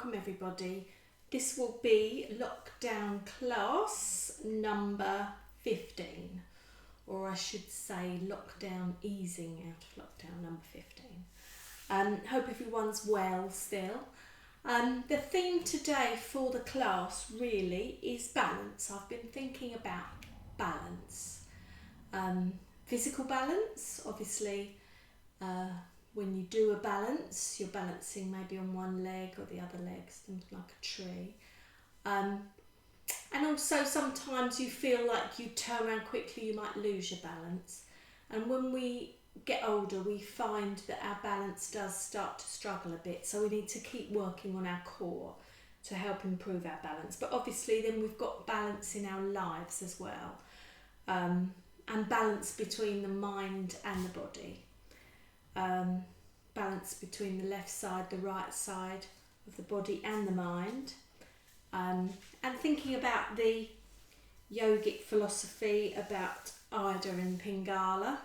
welcome everybody. This will be lockdown class number 15, or I should say lockdown easing out of lockdown number 15. Hope everyone's well still. The theme today for the class really is balance. I've been thinking about balance. Physical balance, obviously. When you do a balance, you're balancing maybe on one leg or the other leg, something like a tree. And also sometimes you feel like you turn around quickly, you might lose your balance. And when we get older, we find that our balance does start to struggle a bit. So we need to keep working on our core to help improve our balance. But obviously then we've got balance in our lives as well. And balance between the mind and the body. Balance between the left side, the right side of the body and the mind, and thinking about the yogic philosophy about Ida and Pingala,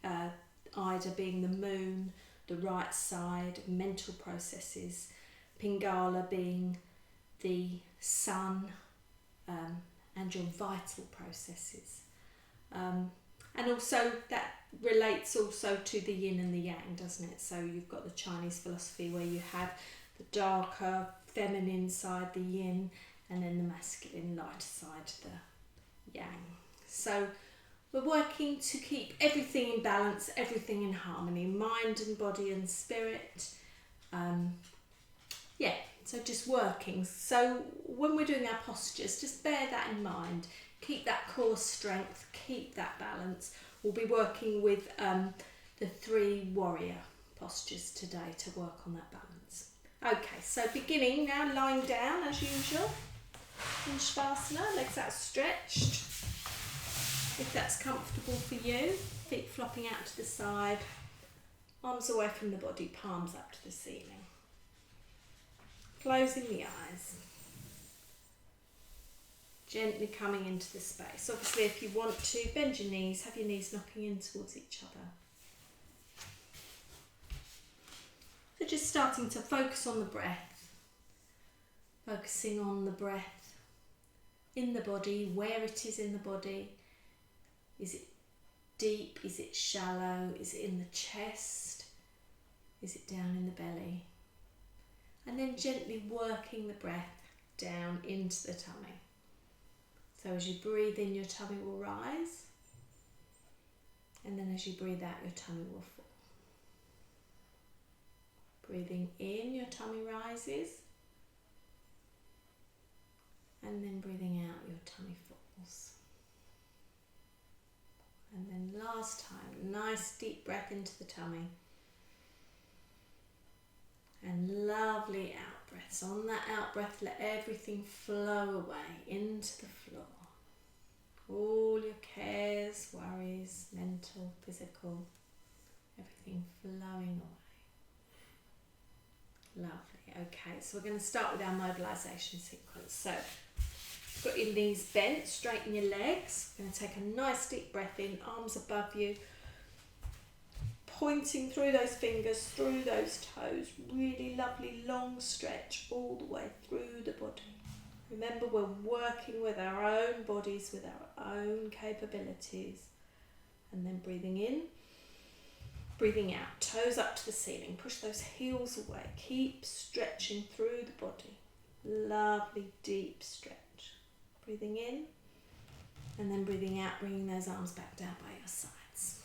Ida being the moon, the right side, mental processes, Pingala being the sun, and your vital processes. And also that relates also to the yin and the yang, doesn't it? So you've got the Chinese philosophy where you have the darker feminine side, the yin, and then the masculine lighter side, the yang. So we're working to keep everything in balance, everything in harmony, mind and body and spirit. So just working. So when we're doing our postures, just bear that in mind. Keep that core strength, keep that balance. We'll be working with the 3 warrior postures today to work on that balance. Okay, so beginning now, lying down as usual in Shavasana, legs out stretched. If that's comfortable for you, feet flopping out to the side, arms away from the body, palms up to the ceiling. Closing the eyes. Gently coming into the space. Obviously, if you want to, bend your knees, have your knees knocking in towards each other. So just starting to focus on the breath. Focusing on the breath in the body, where it is in the body. Is it deep? Is it shallow? Is it in the chest? Is it down in the belly? And then gently working the breath down into the tummy. So as you breathe in, your tummy will rise, and then as you breathe out, your tummy will fall. Breathing in, your tummy rises, and then breathing out, your tummy falls. And then last time, nice deep breath into the tummy, and lovely out breaths. On that out breath, let everything flow away into the floor. All your cares, worries, mental, physical, everything flowing away. Lovely. Okay, so we're going to start with our mobilisation sequence. So, got your knees bent, straighten your legs. We're going to take a nice deep breath in, arms above you, pointing through those fingers, through those toes. Really lovely long stretch all the way through the body. Remember, we're working with our own bodies, with our own capabilities. And then breathing in, breathing out, toes up to the ceiling. Push those heels away. Keep stretching through the body. Lovely deep stretch. Breathing in, and then breathing out, bringing those arms back down by your sides.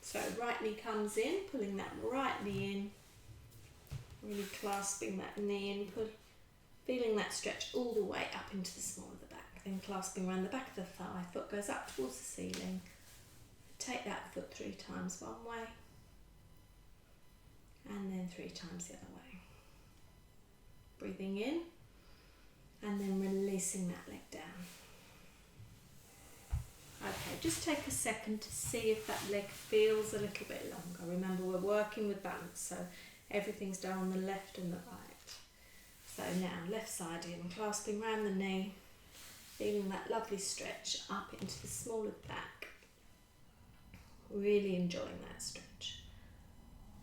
So right knee comes in, pulling that right knee in. Really clasping that knee in, feeling that stretch all the way up into the small of the back. Then clasping around the back of the thigh, foot goes up towards the ceiling. Take that foot 3 times one way, and then 3 times the other way. Breathing in, and then releasing that leg down. Okay, just take a second to see if that leg feels a little bit longer. Remember, we're working with balance, so everything's done on the left and the right. So now, left side in, clasping round the knee, feeling that lovely stretch up into the small of the back. Really enjoying that stretch.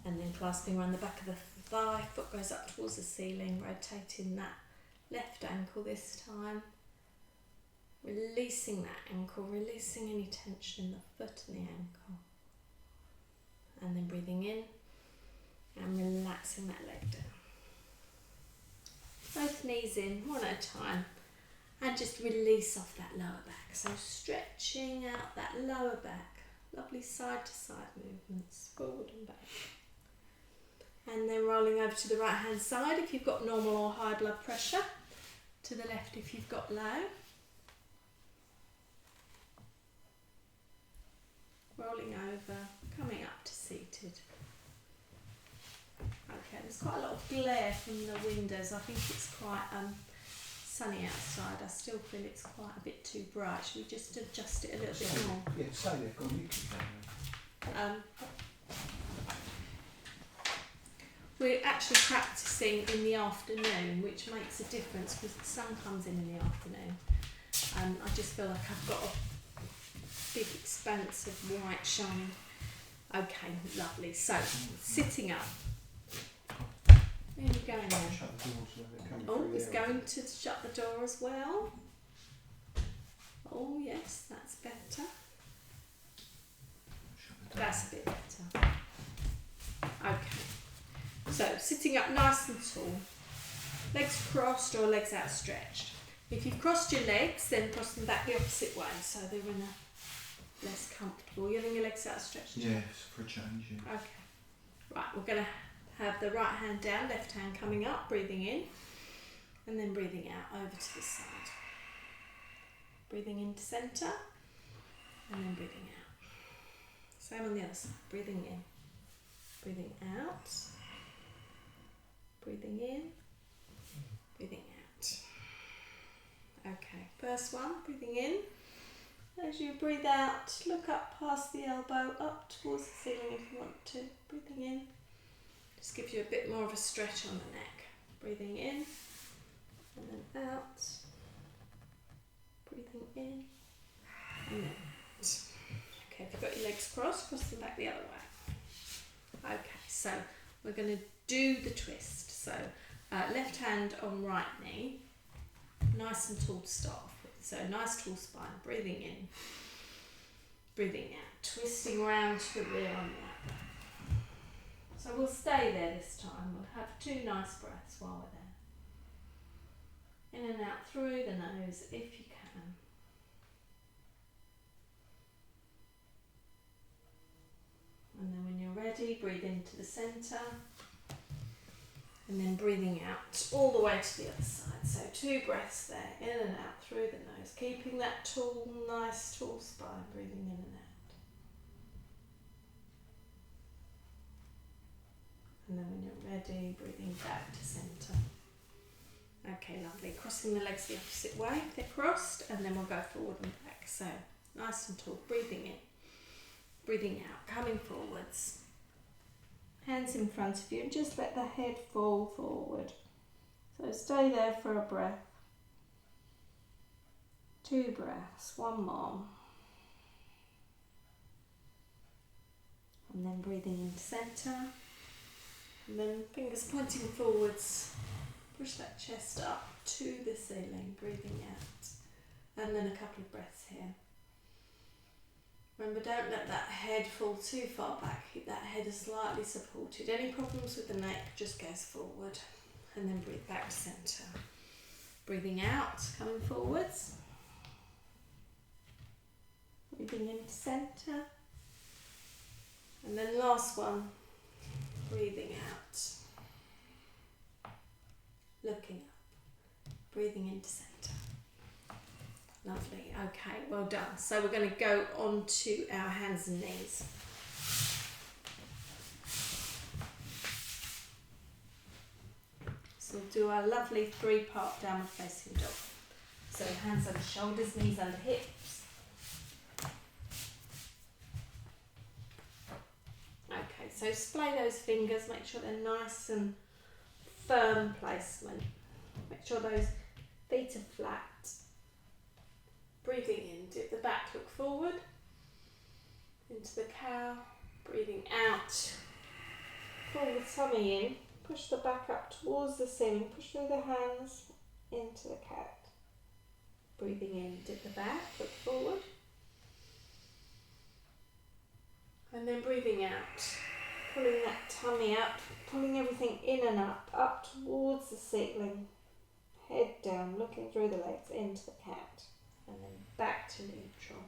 And then clasping around the back of the thigh, foot goes up towards the ceiling, rotating that left ankle this time. Releasing that ankle, releasing any tension in the foot and the ankle. And then breathing in and relaxing that leg down. Both knees in, one at a time. And just release off that lower back. So stretching out that lower back. Lovely side to side movements, forward and back. And then rolling over to the right hand side if you've got normal or high blood pressure. To the left if you've got low. Rolling over, coming up to seated. Okay, there's quite a lot of glare from the windows. I think it's quite sunny outside. I still feel it's quite a bit too bright. Should we just adjust it a little bit more? Yeah, stay there. Go on, you keep going. We're actually practicing in the afternoon, which makes a difference because the sun comes in the afternoon. I just feel like I've got a big expanse of white shining. Okay, lovely. So, sitting up. Where are you going now? Shut the door so they're coming Oh, through he's there. going to shut the door as well. Oh, yes, that's better. Shut the door. That's a bit better. Okay. So, sitting up nice and tall. Legs crossed or legs outstretched. If you've crossed your legs, then cross them back the opposite way so they're in a less comfortable. You're having your legs outstretched? Yes, for a change. Yeah. Okay. Right, we're going to have the right hand down, left hand coming up, breathing in, and then breathing out over to the side. Breathing into centre, and then breathing out. Same on the other side. Breathing in, breathing out, breathing in, breathing out. Okay, first one, breathing in. As you breathe out, look up past the elbow, up towards the ceiling if you want to. Breathing in. Just gives you a bit more of a stretch on the neck. Breathing in and then out. Breathing in and then out. Okay, if you've got your legs crossed, cross them back the other way. Okay, so we're going to do the twist. So left hand on right knee, nice and tall to start off with. So nice tall spine, breathing in, breathing out, twisting around to the rear on the out. So we'll stay there this time. We'll have 2 nice breaths while we're there. In and out through the nose if you can. And then when you're ready, breathe into the centre. And then breathing out all the way to the other side. So 2 breaths there, in and out through the nose. Keeping that tall, nice tall spine, breathing in and out. And then when you're ready, breathing back to centre. Okay, lovely. Crossing the legs the opposite way if they're crossed, and then we'll go forward and back. So nice and tall, breathing in, breathing out, coming forwards. Hands in front of you and just let the head fall forward. So stay there for a breath. 2 breaths, 1 more. And then breathing into centre. And then fingers pointing forwards. Push that chest up to the ceiling, breathing out. And then a couple of breaths here. Remember, don't let that head fall too far back. Keep that head slightly supported. Any problems with the neck, just goes forward. And then breathe back to centre. Breathing out, coming forwards. Breathing into centre. And then last one, breathing out. Looking up. Breathing into centre. Lovely, okay, well done. So we're going to go on to our hands and knees. So we'll do our lovely 3-part downward facing dog. So hands under shoulders, knees under hips. Okay, so splay those fingers, make sure they're nice and firm placement. Make sure those feet are flat. Breathing in, dip the back, look forward, into the cow, breathing out, pull the tummy in, push the back up towards the ceiling, push through the hands into the cat. Breathing in, dip the back, look forward. And then breathing out, pulling that tummy up, pulling everything in and up towards the ceiling. Head down, looking through the legs into the cat. And then back to neutral.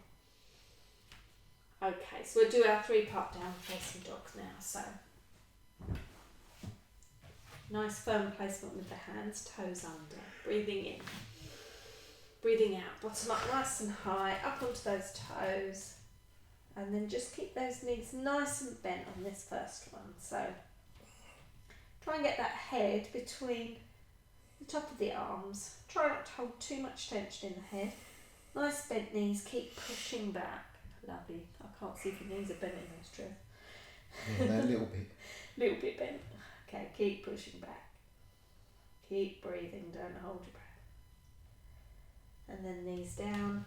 Okay, so we'll do our 3-part down facing dog now. So, nice firm placement with the hands, toes under. Breathing in. Breathing out, bottom up nice and high, up onto those toes. And then just keep those knees nice and bent on this first one. So, try and get that head between the top of the arms. Try not to hold too much tension in the head. Nice bent knees, keep pushing back. Lovely. I can't see if your knees are bent in those truth. Yeah, a little bit. Little bit bent. Okay, keep pushing back. Keep breathing, don't hold your breath. And then knees down.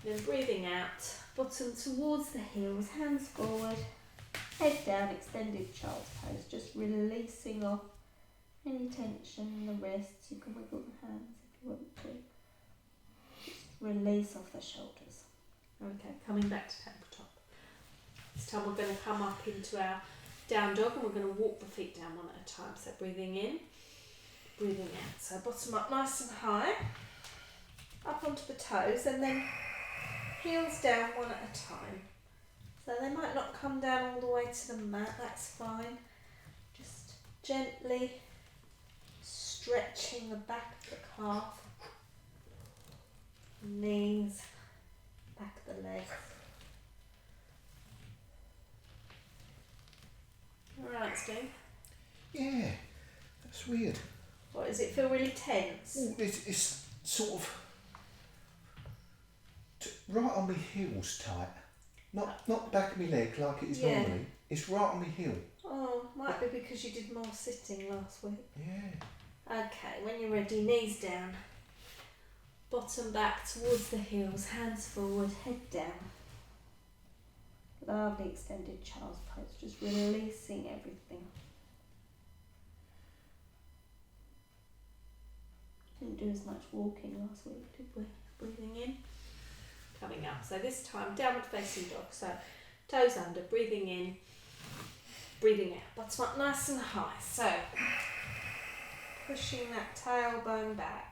Then breathing out, bottom towards the heels, hands forward, head down, extended child's pose, just releasing off any tension in the wrists. You can wiggle the hands if you want to. Just release off the shoulders. Okay, coming back to tabletop. This time we're going to come up into our down dog and we're going to walk the feet down one at a time. So breathing in, breathing out. So bottom up nice and high, up onto the toes, and then heels down one at a time. So they might not come down all the way to the mat, that's fine. Just gently stretching the back of the calf, knees, back of the legs. Alright, Steve? Yeah, that's weird. What, does it feel really tense? Oh, it's sort of right on my heels tight. Not back of my leg like it is normally. It's right on my heel. Oh, might be because you did more sitting last week. Yeah. Okay, when you're ready, knees down. Bottom back towards the heels, hands forward, head down. Lovely extended child's pose, just releasing everything. Didn't do as much walking last week, did we? Breathing in, coming up. So this time, downward facing dog. So toes under, breathing in, breathing out. Bottom up nice and high. So pushing that tailbone back.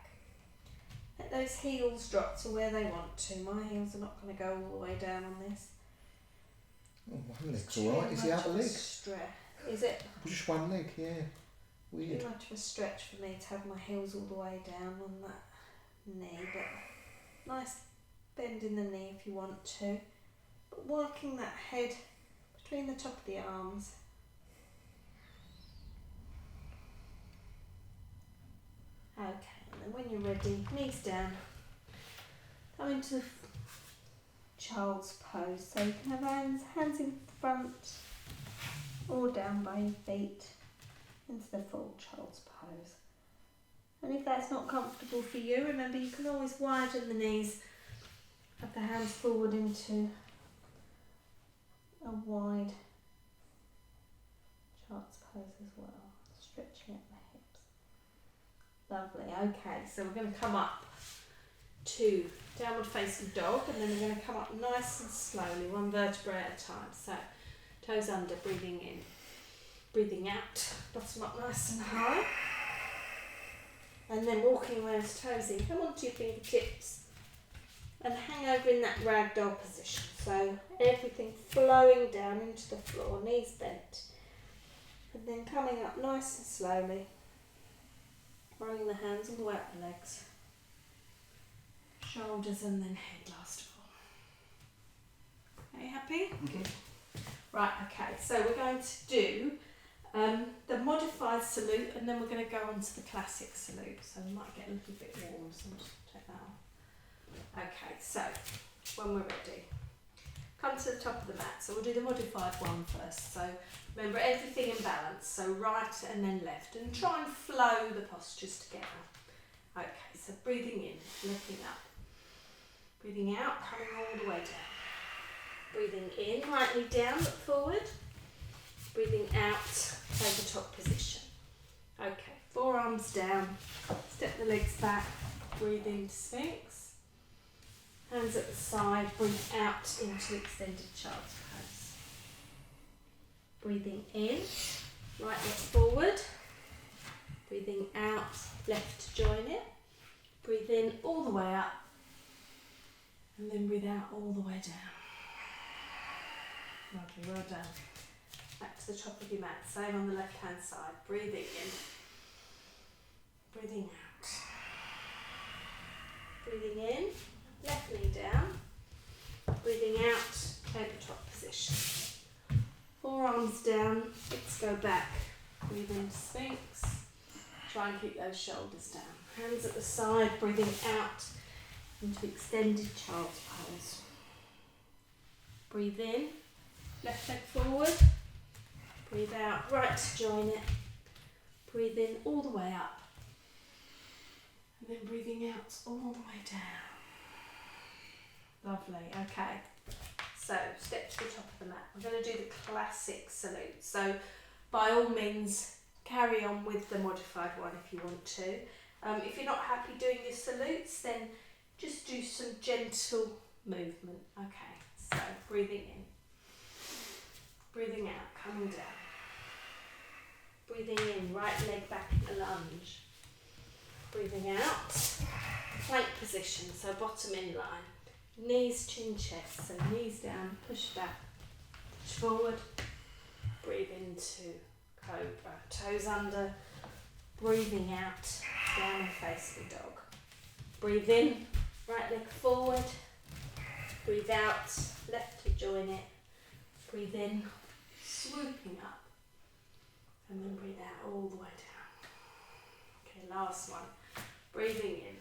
Let those heels drop to where they want to. My heels are not going to go all the way down on this. Oh, one leg's alright. Is the other leg? Is it? Just one leg, yeah. Weird. Too much of a stretch for me to have my heels all the way down on that knee, but nice bend in the knee if you want to. But working that head between the top of the arms. Okay, and then when you're ready, knees down. Come into child's pose. So you can have hands in front or down by your feet into the full child's pose. And if that's not comfortable for you, remember you can always widen the knees, have the hands forward into a wide child's pose as well, stretching at the hips. Lovely. Okay, so we're going to come up to downward facing dog, and then we're going to come up nice and slowly, one vertebrae at a time. So toes under, breathing in, breathing out, bottom up nice and high, and then walking those toes in. Come onto your fingertips and hang over in that ragdoll position. So everything flowing down into the floor, knees bent, and then coming up nice and slowly, rolling the hands all the way up the legs, shoulders, and then head last of all. Are you happy? Mm-hmm. Right, okay, so we're going to do the modified salute, and then we're going to go on to the classic salute. So we might get a little bit warm, so I'll just take that off. Okay, so when we're ready, come to the top of the mat. So we'll do the modified one first. So remember, everything in balance. So right and then left, and try and flow the postures together. Okay, so breathing in, lifting up. Breathing out, coming all the way down. Breathing in, lightly down, look forward. Breathing out, tabletop position. Okay, forearms down, step the legs back, breathe into Sphinx. Hands at the side, breathe out into extended child's pose. Breathing in, right leg forward. Breathing out, left to join it. Breathe in all the way up. And then breathe out all the way down. Lovely, well done. Back to the top of your mat, same on the left hand side. Breathing in, breathing out. Breathing in, left knee down. Breathing out, tabletop position. Forearms down, legs go back. Breathe into Sphinx. Try and keep those shoulders down. Hands at the side, breathing out into extended child's pose. Breathe in, left leg forward. Breathe out, right to join it. Breathe in all the way up. And then breathing out all the way down. Lovely, okay. So, step to the top of the mat. We're going to do the classic salute. So, by all means, carry on with the modified one if you want to. If you're not happy doing your salutes, then just do some gentle movement. Okay, so breathing in. Breathing out, coming down. Breathing in, right leg back in a lunge. Breathing out, plank position, so bottom in line. Knees, chin, chest, so knees down, push back, push forward. Breathe into cobra, toes under. Breathing out, down facing dog. Breathe in, right leg forward. Breathe out, left to join it. Breathe in, swooping up. And then breathe out all the way down. Okay, last one. Breathing in.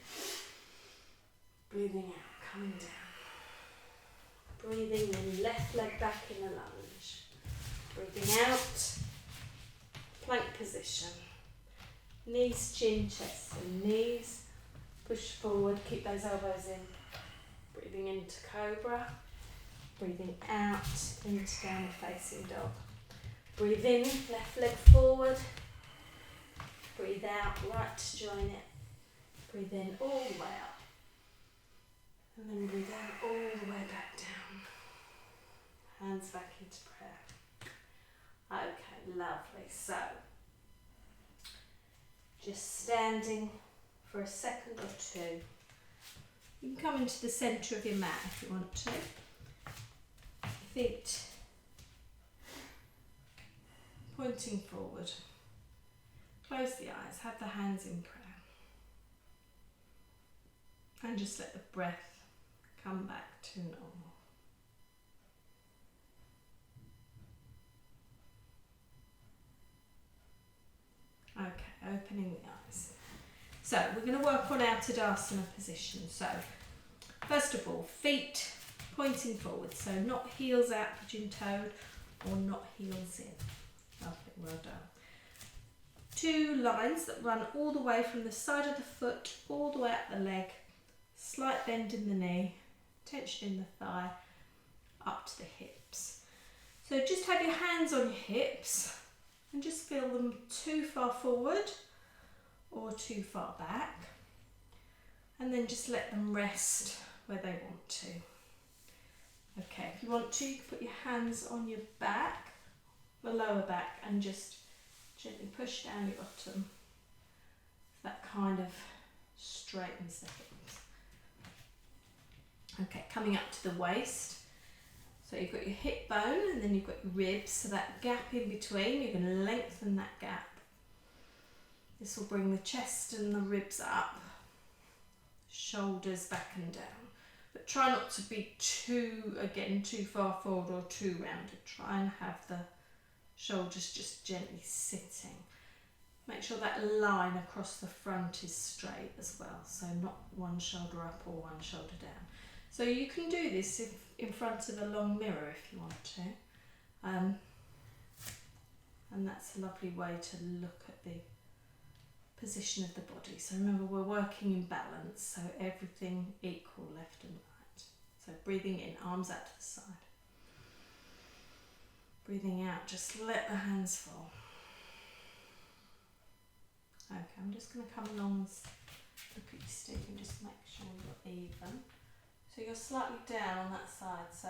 Breathing out, coming down. Breathing in, left leg back in a lunge. Breathing out, plank position. Knees, chin, chest, and knees. Push forward, keep those elbows in. Breathing into cobra. Breathing out into downward facing dog. Breathe in, left leg forward. Breathe out, right to join it. Breathe in all the way up. And then breathe out all the way back down. Hands back into prayer. Okay, lovely. So, just standing for a second or two. You can come into the centre of your mat if you want to. Feet pointing forward. Close the eyes, have the hands in prayer. And just let the breath come back to normal. Okay, opening the eyes. So we're going to work on our Tadasana position. So first of all, feet pointing forward. So not heels out, pigeon-toed, or not heels in. Lovely, well done. Two lines that run all the way from the side of the foot, all the way up the leg. Slight bend in the knee, tension in the thigh, up to the hips. So just have your hands on your hips and just feel them too far forward or too far back, and then just let them rest where they want to. Okay, if you want to, you can put your hands on your back, the lower back, and just gently push down your bottom. That kind of straightens the hips. Okay, coming up to the waist. So you've got your hip bone and then you've got your ribs, so that gap in between, you're going to lengthen that gap. This will bring the chest and the ribs up, shoulders back and down. But try not to be too far forward or too rounded. Try and have the shoulders just gently sitting. Make sure that line across the front is straight as well, so not one shoulder up or one shoulder down. So you can do this in front of a long mirror if you want to. And that's a lovely way to look at the position of the body. So remember, we're working in balance, so everything equal left and right. So breathing in, arms out to the side. Breathing out, just let the hands fall. Okay, I'm just going to come along and look at your stick and just make sure you're even. So you're slightly down on that side, so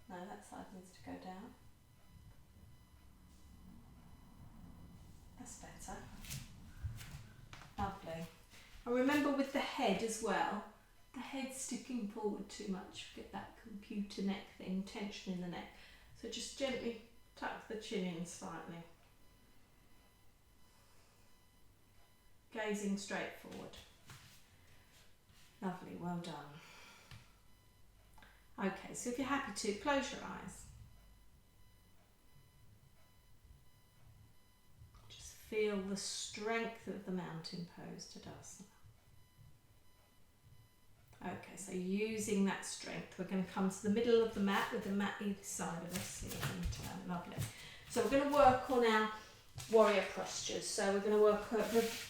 no, that side needs to go down. That's better. Lovely. And remember with the head as well, the head sticking forward too much, get that computer neck thing, tension in the neck. So just gently tuck the chin in slightly. Gazing straight forward. Lovely, well done. Okay, so if you're happy to, close your eyes. Just feel the strength of the mountain pose, Tadasana. Okay, so using that strength, we're going to come to the middle of the mat with the mat either side of us. So you're going to turn, lovely. So we're going to work on our warrior postures. So we're going to work on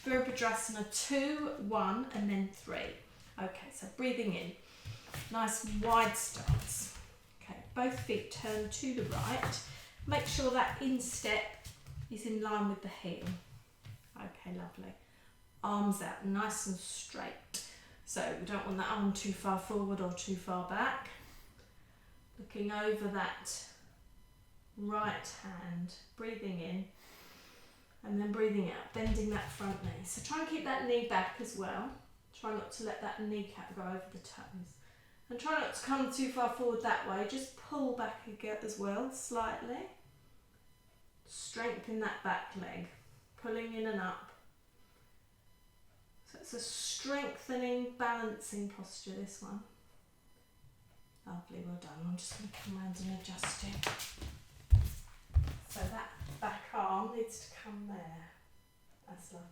Virabhadrasana 2, 1 and then 3. Okay, so breathing in. Nice wide stance. Okay, both feet turn to the right. Make sure that instep is in line with the heel. Okay, lovely. Arms out, nice and straight. So we don't want that arm too far forward or too far back. Looking over that right hand, breathing in and then breathing out, bending that front knee. So try and keep that knee back as well. Try not to let that kneecap go over the toes. And try not to come too far forward that way, just pull back again as well, slightly. Strengthen that back leg, pulling in and up. So it's a strengthening, balancing posture, this one. Lovely, well done. I'm just going to come around and adjust it. So that back arm needs to come there. That's lovely.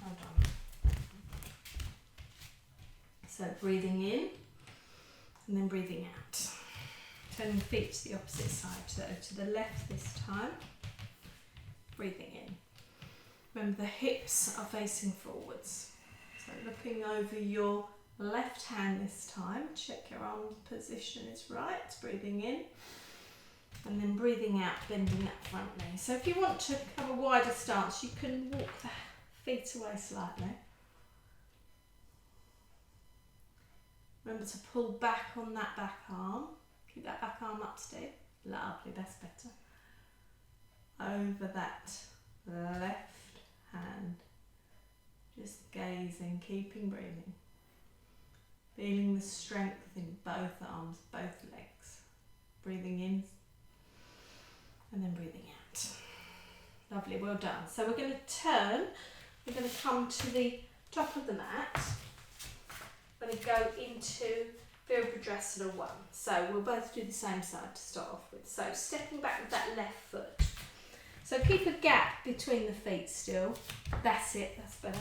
Well done. So breathing in and then breathing out. Turning feet to the opposite side, so to the left this time. Breathing in. Remember the hips are facing forwards. So looking over your left hand this time, check your arm position is right. Breathing in and then breathing out, bending that front knee. So if you want to have a wider stance, you can walk the feet away slightly. Remember to pull back on that back arm. Keep that back arm up, Steve. Lovely, that's better. Over that left hand. Just gazing, keeping breathing. Feeling the strength in both arms, both legs. Breathing in and then breathing out. Lovely, well done. So we're going to turn. We're going to come to the top of the mat. We're going to go into Virabhadrasana 1. So we'll both do the same side to start off with. So stepping back with that left foot. So keep a gap between the feet still. That's it, that's better.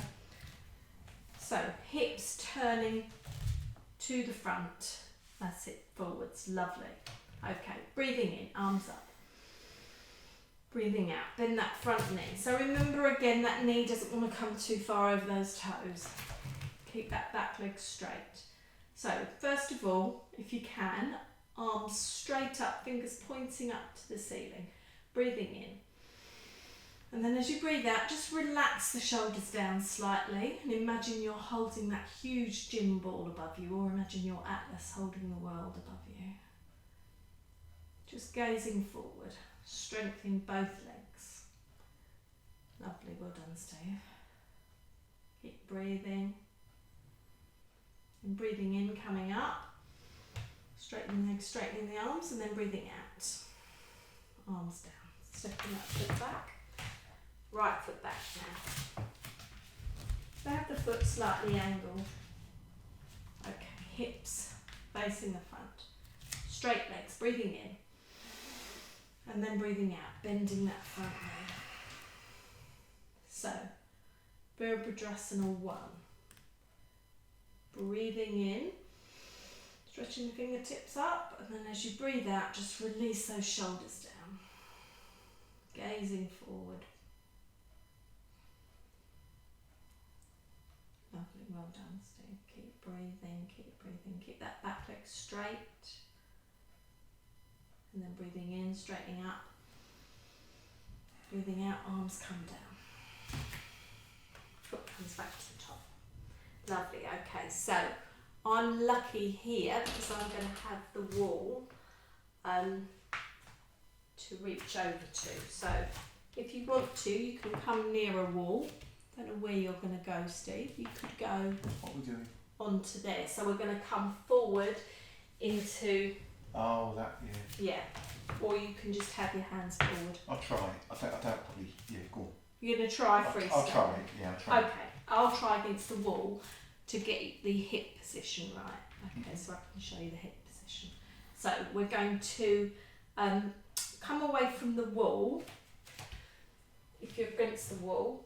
So hips turning to the front. That's it, forwards, lovely. Okay, breathing in, arms up. Breathing out, bend that front knee. So remember again, that knee doesn't want to come too far over those toes. Keep that back leg straight. So first of all, if you can, arms straight up, fingers pointing up to the ceiling. Breathing in. And then as you breathe out, just relax the shoulders down slightly and imagine you're holding that huge gym ball above you, or imagine your atlas holding the world above you. Just gazing forward, strengthening both legs. Lovely, well done, Steve. Keep breathing. And breathing in, coming up. Straightening the legs, straightening the arms, and then breathing out. Arms down. Stepping that foot back. Right foot back now. So have the foot slightly angled. Okay, hips facing the front. Straight legs, breathing in. And then breathing out, bending that front leg. So, Virabhadrasana 1. Breathing in, stretching the fingertips up, and then as you breathe out, just release those shoulders down. Gazing forward. Lovely, well done, Steve. Keep breathing, keep breathing. Keep that back leg straight. And then breathing in, straightening up. Breathing out, arms come down. Foot comes back to the top. Lovely, okay, so I'm lucky here because I'm going to have the wall to reach over to. So if you want to, you can come near a wall. Don't know where you're going to go, Steve. You could go what are we doing? Onto there. So we're going to come forward into... Oh, that, yeah. Yeah. Or you can just have your hands forward. I'll try. I don't probably, yeah, go on. You're going to try freestyle? I'll try, yeah, I'll try. Okay, I'll try against the wall to get the hip position right. Okay, so I can show you the hip position. So we're going to come away from the wall, if you're against the wall,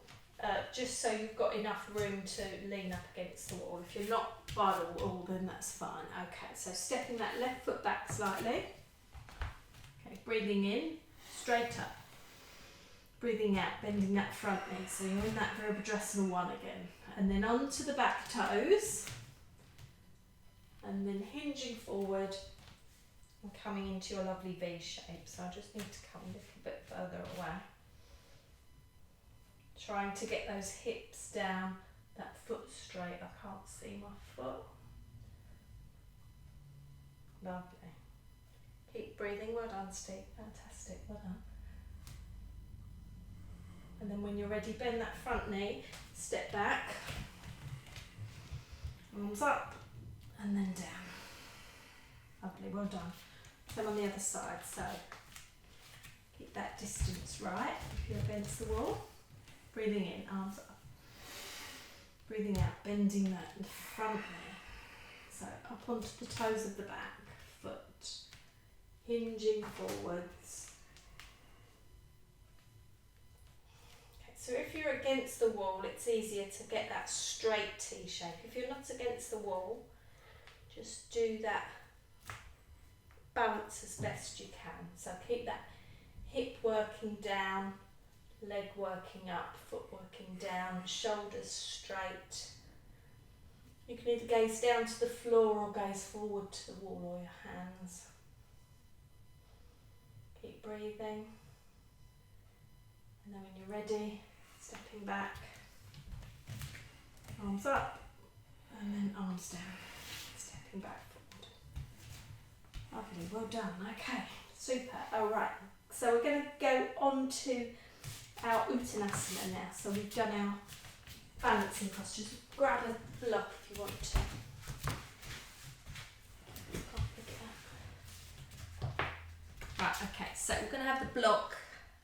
just so you've got enough room to lean up against the wall. If you're not by the wall, then that's fine. Okay, so stepping that left foot back slightly. Okay, breathing in, straight up. Breathing out, bending that front knee. So you're in that Virabhadrasana 1 again. And then onto the back toes. And then hinging forward and coming into your lovely V shape. So I just need to come a little bit further away. Trying to get those hips down, that foot straight. I can't see my foot. Lovely. Keep breathing. Well done, Steve. Fantastic. Well done. And then when you're ready, bend that front knee, step back, arms up, and then down. Lovely, well done. Then on the other side, so keep that distance right if you're against the wall. Breathing in, arms up. Breathing out, bending that front knee. So up onto the toes of the back foot, hinging forwards. So if you're against the wall, it's easier to get that straight T shape. If you're not against the wall, just do that balance as best you can. So keep that hip working down, leg working up, foot working down, shoulders straight. You can either gaze down to the floor or gaze forward to the wall or your hands. Keep breathing. And then when you're ready, stepping back, arms up, and then arms down, stepping back forward. Lovely, well done, okay, super. Alright, so we're going to go on to our Uttanasana now. So we've done our balancing postures. Grab a block if you want to. Right, okay, so we're going to have the block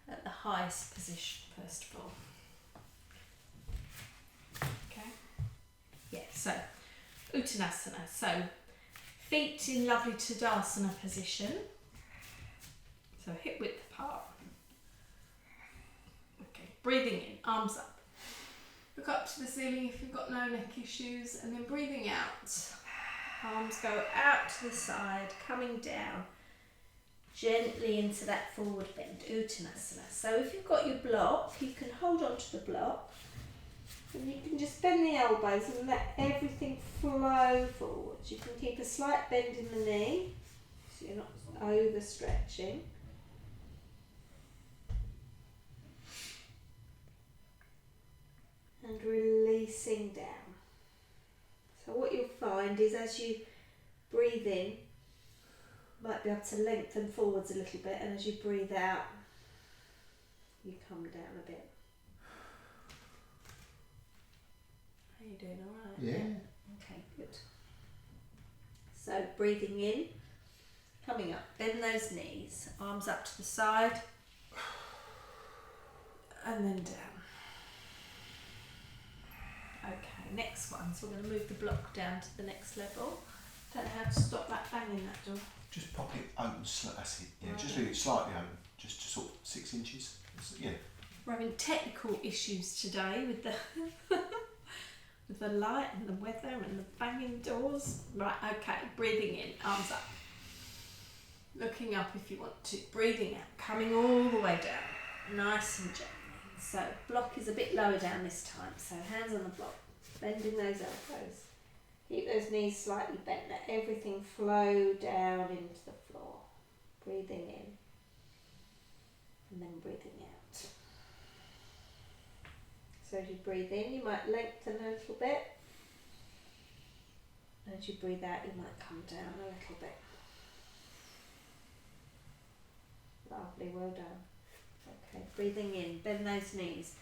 at the highest position first of all. Okay. Yeah, so Uttanasana. So feet in lovely Tadasana position. So hip width apart. Okay, breathing in, arms up. Look up to the ceiling if you've got no neck issues, and then breathing out. Arms go out to the side, coming down gently into that forward bend, Uttanasana. So if you've got your block, you can hold on to the block and you can just bend the elbows and let everything flow forwards. You can keep a slight bend in the knee so you're not overstretching. And releasing down. So what you'll find is as you breathe in, you might be able to lengthen forwards a little bit, and as you breathe out, you come down a bit. Are you doing alright? Yeah. Okay, good. So breathing in, coming up, bend those knees, arms up to the side, and then down. Okay, next one. So we're going to move the block down to the next level. Don't know how to stop that banging that door. Just pop it open, that's it. Yeah, Right. just leave it slightly open, just to sort of 6 inches. Yeah. We're having technical issues today with the with the light and the weather and the banging doors. Right, okay, breathing in, arms up. Looking up if you want to. Breathing out, coming all the way down. Nice and gently. So block is a bit lower down this time. So hands on the block, bending those elbows. Keep those knees slightly bent. Let everything flow down into the floor. breathing in, and then breathing out. So as you breathe in, you might lengthen a little bit. And as you breathe out, you might come down a little bit. Lovely, well done. Okay, breathing in, bend those knees,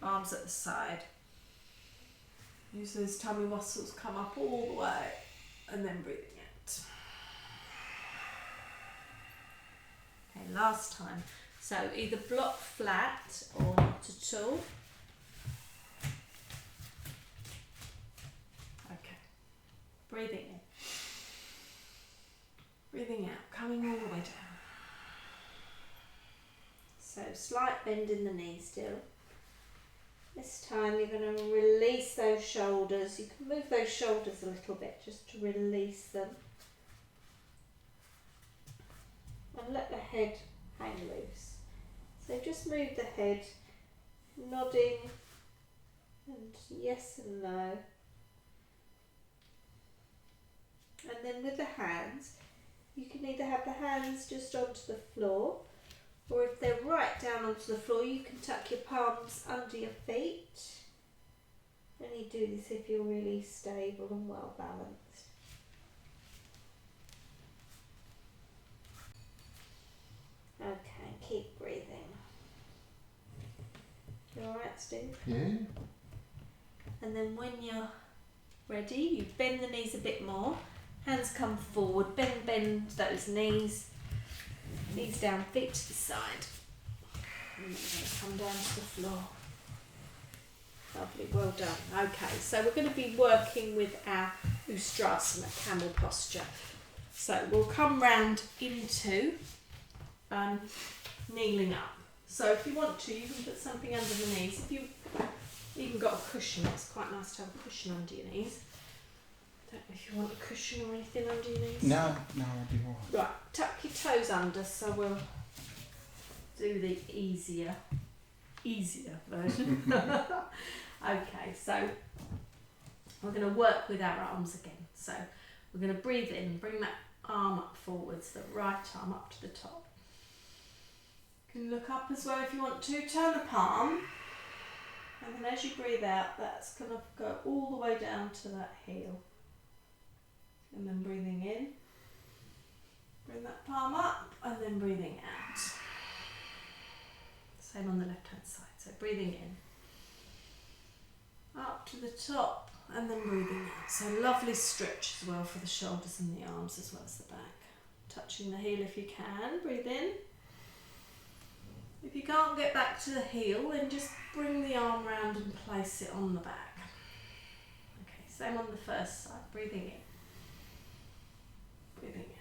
arms at the side. Use those tummy muscles, come up all the way, and then breathing out. Okay, last time. So either block flat or not at all. Okay, breathing in. Breathing out, coming all the way down. So slight bend in the knee still. This time you're going to release those shoulders. You can move those shoulders a little bit just to release them. And let the head hang loose. So just move the head, nodding and yes and no. And then with the hands, you can either have the hands just onto the floor, or if they're right down onto the floor, you can tuck your palms under your feet. And you do this if you're really stable and well balanced. Okay, keep breathing. You alright, Steve? Yeah. And then when you're ready, you bend the knees a bit more. Hands come forward, bend those knees. Knees down, feet to the side. And then you're going to come down to the floor. Lovely, well done. Okay, so we're going to be working with our Ustrasana, camel posture. So we'll come round into kneeling up. So if you want to, you can put something under the knees. If you've even got a cushion, it's quite nice to have a cushion under your knees. Don't know if you want a cushion or anything under your knees. No, I'll be all right. Right, tuck your toes under, so we'll do the easier version. Okay, so we're going to work with our arms again. So we're going to breathe in, bring that arm up forwards, the right arm up to the top. You can look up as well if you want to, turn the palm, and then as you breathe out, that's going to go all the way down to that heel. And then breathing in, bring that palm up, and then breathing out. Same on the left hand side, so breathing in, up to the top, and then breathing out. So lovely stretch as well for the shoulders and the arms as well as the back. Touching the heel if you can, breathe in. If you can't get back to the heel, then just bring the arm round and place it on the back. Okay, same on the first side, breathing in. Breathing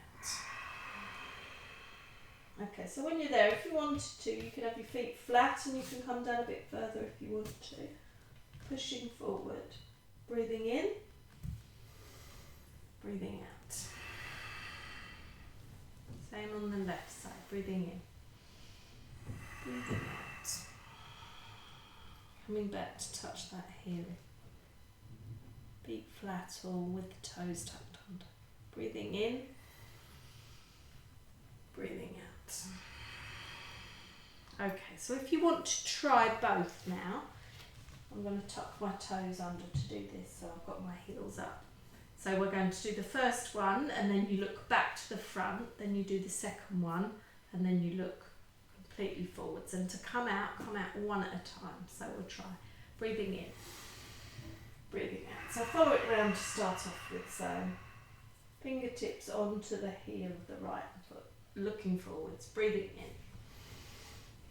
out. Okay, so when you're there, if you wanted to, you can have your feet flat and you can come down a bit further if you want to. Pushing forward. Breathing in. Breathing out. Same on the left side. Breathing in. Breathing out. Coming back to touch that heel. Feet flat or with the toes tucked under. Breathing in, breathing out. Okay, so if you want to try both now, I'm going to tuck my toes under to do this, so I've got my heels up. So we're going to do the first one, and then you look back to the front, then you do the second one, and then you look completely forwards. And to come out one at a time. So we'll try. Breathing in, breathing out. So follow it round to start off with. So fingertips onto the heel of the right foot, looking forwards, breathing in.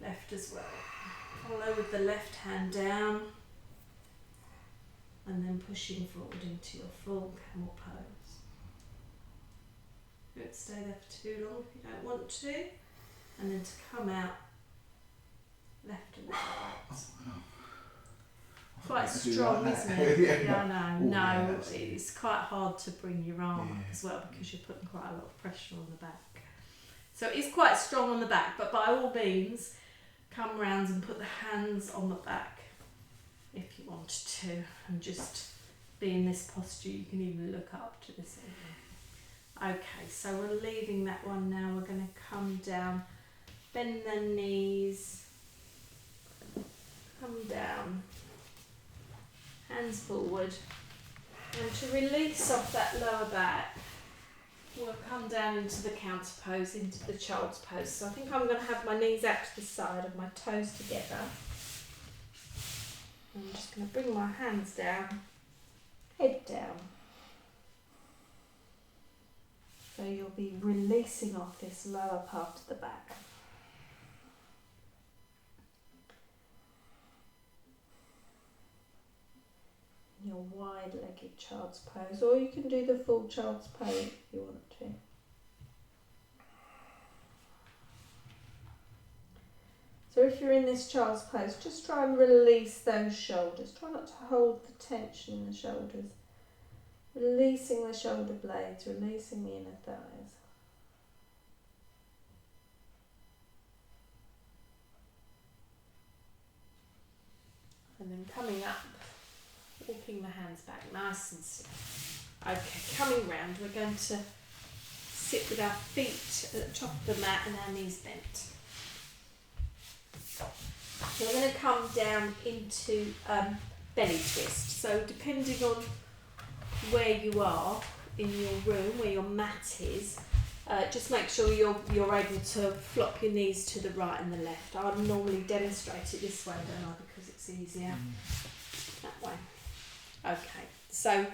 Left as well. Follow with the left hand down, and then pushing forward into your full camel pose. Don't stay there for too long if you don't want to. And then to come out left and right. Quite strong, like isn't it? Yeah, no, it's quite hard to bring your arm up as well because you're putting quite a lot of pressure on the back. So it's quite strong on the back, but by all means, come round and put the hands on the back if you wanted to, and just be in this posture. You can even look up to the ceiling. Okay, so we're leaving that one now. We're going to come down, bend the knees, come down, hands forward, and to release off that lower back, we'll come down into the counter pose, into the child's pose. So I think I'm going to have my knees out to the side and my toes together. I'm just going to bring my hands down, head down. So you'll be releasing off this lower part of the back. Your wide-legged child's pose, or you can do the full child's pose if you want to. So if you're in this child's pose, just try and release those shoulders. Try not to hold the tension in the shoulders. Releasing the shoulder blades, releasing the inner thighs. And then coming up, walking the hands back nice and slow. Okay, coming round, we're going to sit with our feet at the top of the mat and our knees bent. So we're going to come down into belly twist. So depending on where you are in your room, where your mat is, just make sure you're able to flop your knees to the right and the left. I would normally demonstrate it this way, don't I, because it's easier that way. Okay, so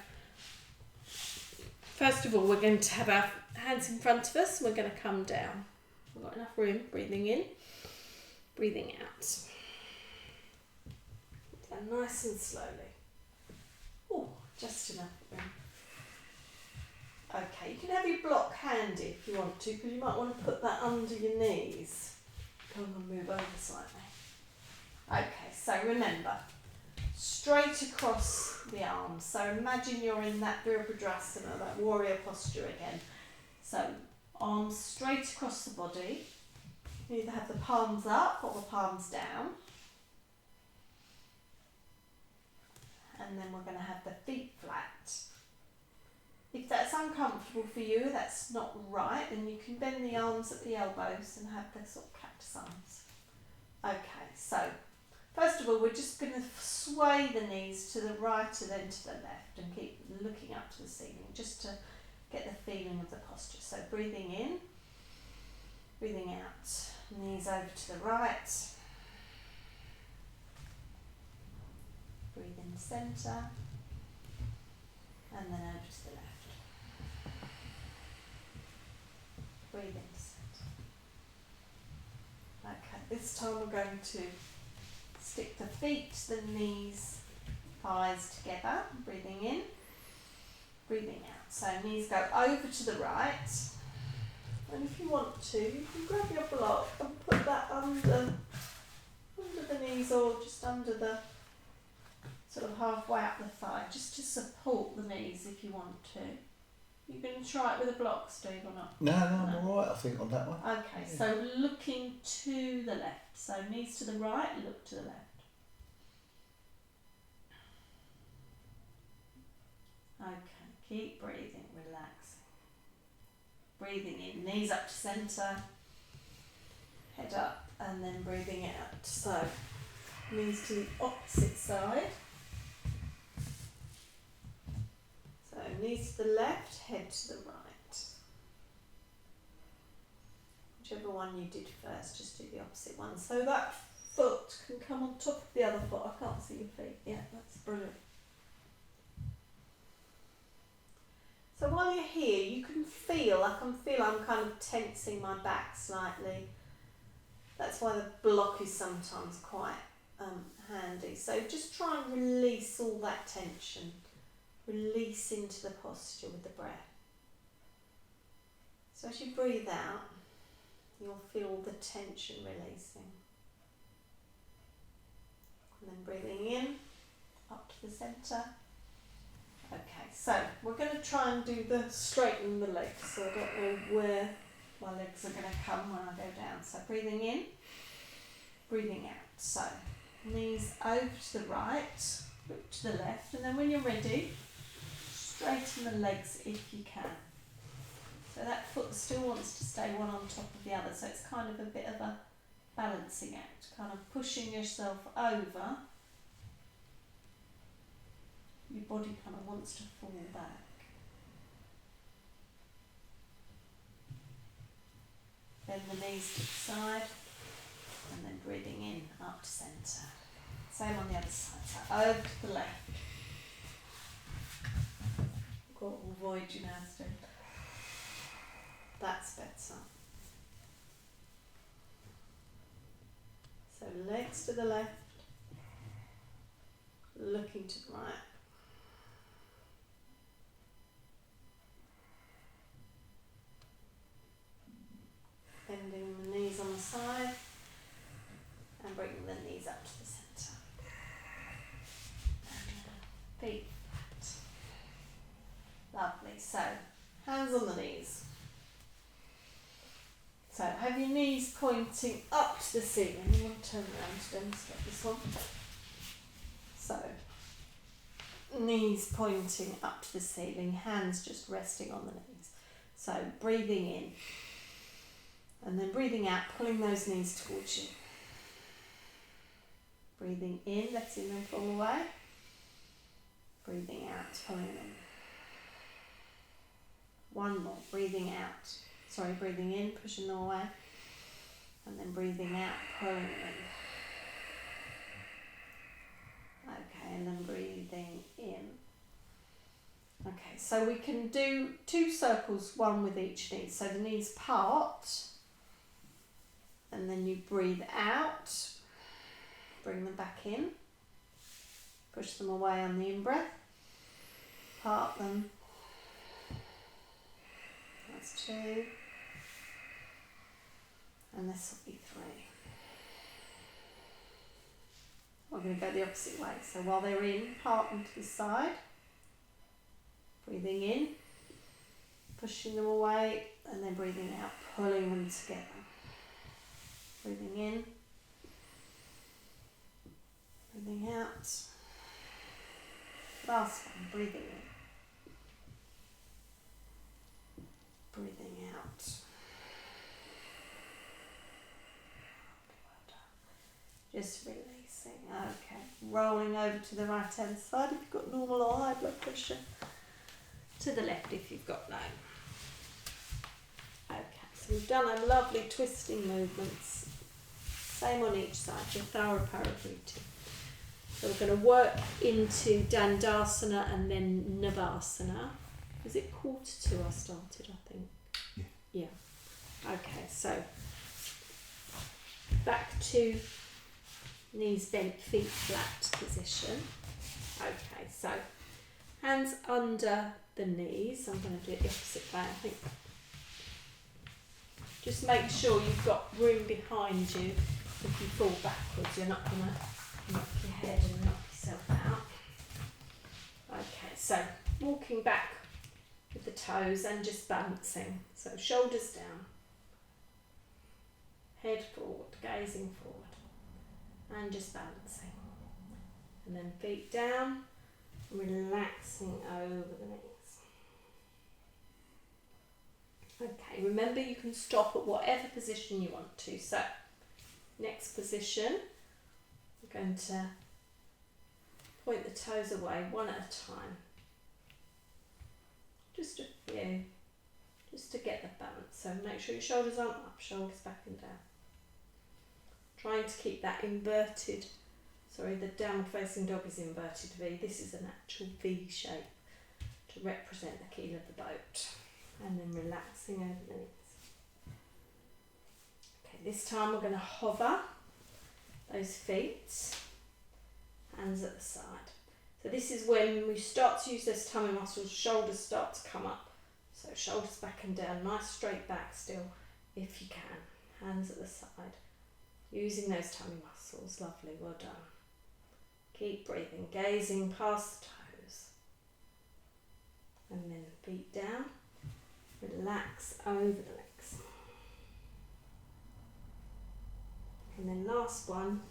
first of all we're going to have our hands in front of us and we're going to come down. We've got enough room, breathing in, breathing out. Down nice and slowly. Oh, just enough room. Okay, you can have your block handy if you want to, because you might want to put that under your knees. Come and move over slightly. Okay, so remember, straight across the arms. So imagine you're in that Virabhadrasana, that warrior posture again. So arms straight across the body. You either have the palms up or the palms down. And then we're going to have the feet flat. If that's uncomfortable for you, that's not right, then you can bend the arms at the elbows and have the sort of cactus arms. Okay, so first of all, we're just going to sway the knees to the right and then to the left and keep looking up to the ceiling just to get the feeling of the posture. So breathing in, breathing out, knees over to the right, breathe in centre, and then over to the left. Breathe in centre. Okay, this time we're going to stick the feet, the knees, thighs together, breathing in, breathing out. So knees go over to the right, and if you want to, you can grab your block and put that under the knees or just under the sort of halfway up the thigh, just to support the knees if you want to. You going to try it with a block, Steve, or not? No, I'm alright, I think, on that one. Okay, yeah. So looking to the left. So knees to the right, look to the left. Okay, keep breathing, relaxing. Breathing in, knees up to centre, head up, and then breathing out. So knees to the opposite side. So knees to the left, head to the right. Whichever one you did first, just do the opposite one. So that foot can come on top of the other foot. I can't see your feet. Yeah, that's brilliant. So while you're here, you can feel, I can feel I'm kind of tensing my back slightly. That's why the block is sometimes quite handy. So just try and release all that tension. Release into the posture with the breath. So as you breathe out, you'll feel the tension releasing. And then breathing in, up to the centre. Okay, so we're going to try and do the straighten the legs. So I don't know where my legs are going to come when I go down. So breathing in, breathing out. So knees over to the right, look to the left, and then when you're ready, straighten the legs if you can. So that foot still wants to stay one on top of the other, so it's kind of a bit of a balancing act, kind of pushing yourself over. Your body kind of wants to fall back. Bend the knees to the side, and then breathing in, up to centre. Same on the other side, so over to the left. Got all void you now, Stu. That's better. So legs to the left, looking to the right. Bending the knees on the side and bringing the knees up to the centre. And feet flat. Lovely. So, hands on the knees. So, have your knees pointing up to the ceiling. You want to turn around to demonstrate this one. So, knees pointing up to the ceiling, hands just resting on the knees. So, breathing in. And then breathing out, pulling those knees towards you. Breathing in, letting them fall away. Breathing out, pulling them. One more, breathing out. Sorry, breathing in, pushing them away. And then breathing out, pulling them. Okay, and then breathing in. Okay, so we can do 2 circles, one with each knee. So the knees part. And then you breathe out, bring them back in, push them away on the in-breath, part them, that's 2, and this will be 3. We're going to go the opposite way, so while they're in, part them to the side, breathing in, pushing them away, and then breathing out, pulling them together. Breathing in, breathing out. Last one, breathing in, breathing out. Just releasing. Okay, rolling over to the right hand side if you've got normal or high blood pressure. To the left if you've got low. Okay, so we've done our lovely twisting movements. Same on each side, your Tharaparavriti. So we're going to work into Dandasana and then Navasana. Was it 1:45 I started, I think? Yeah. Okay, so back to knees bent, feet flat position. Okay, so hands under the knees. I'm going to do it the opposite way, I think. Just make sure you've got room behind you. If you fall backwards, you're not going to knock your head and knock yourself out. Okay, so walking back with the toes and just balancing. So shoulders down, head forward, gazing forward, and just balancing. And then feet down, relaxing over the knees. Okay, remember you can stop at whatever position you want to. So next position, we're going to point the toes away one at a time. Just a few, just to get the balance. So make sure your shoulders aren't up, shoulders back and down. Trying to keep that inverted, the downward facing dog is inverted V. This is an actual V shape to represent the keel of the boat. And then relaxing over the knees. This time we're going to hover those feet, hands at the side. So this is when we start to use those tummy muscles, shoulders start to come up. So shoulders back and down, nice straight back still, if you can. Hands at the side, using those tummy muscles. Lovely, well done. Keep breathing, gazing past the toes. And then feet down, relax over the legs. And then last one,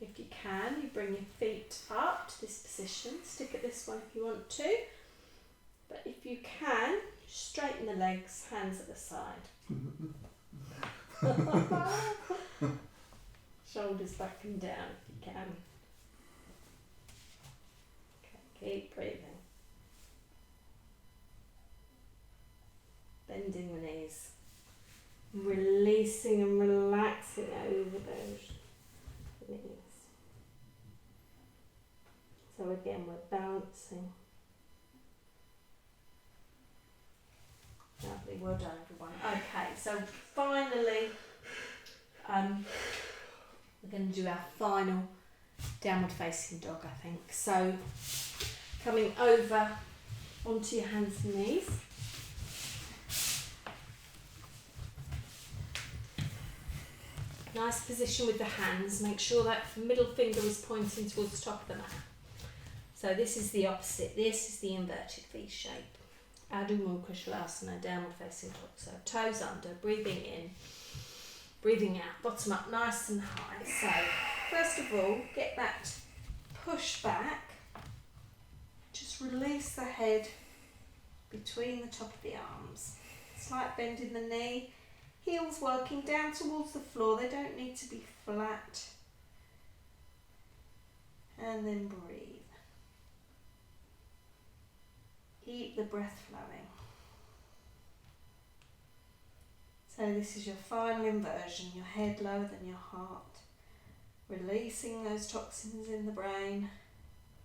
if you can, you bring your feet up to this position. Stick at this one if you want to. But if you can, straighten the legs, hands at the side. Shoulders back and down if you can. Okay, keep breathing. Bending the knees. Releasing and relaxing over those knees. So again, we're balancing. Lovely, well done everyone. Okay, so finally, we're going to do our final downward facing dog, I think. So coming over onto your hands and knees. Nice position with the hands. Make sure that middle finger is pointing towards the top of the mat. So this is the opposite. This is the inverted V shape. Adho Mukha Shavasana, downward facing dog. So toes under, breathing in, breathing out, bottom up nice and high. So first of all, get that push back. Just release the head between the top of the arms. Slight bend in the knee. Heels working down towards the floor. They don't need to be flat. And then breathe. Keep the breath flowing. So this is your final inversion. Your head lower than your heart. Releasing those toxins in the brain.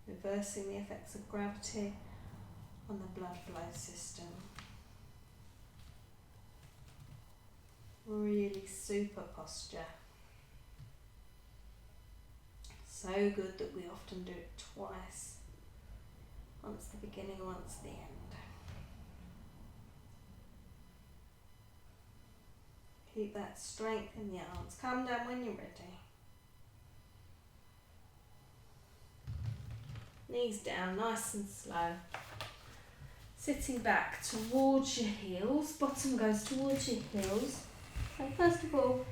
Reversing the effects of gravity on the blood flow system. Really super posture. So good that we often do it twice. Once the beginning, once the end. Keep that strength in the arms. Calm down when you're ready. Knees down, nice and slow. Sitting back towards your heels. Bottom goes towards your heels. So first of all,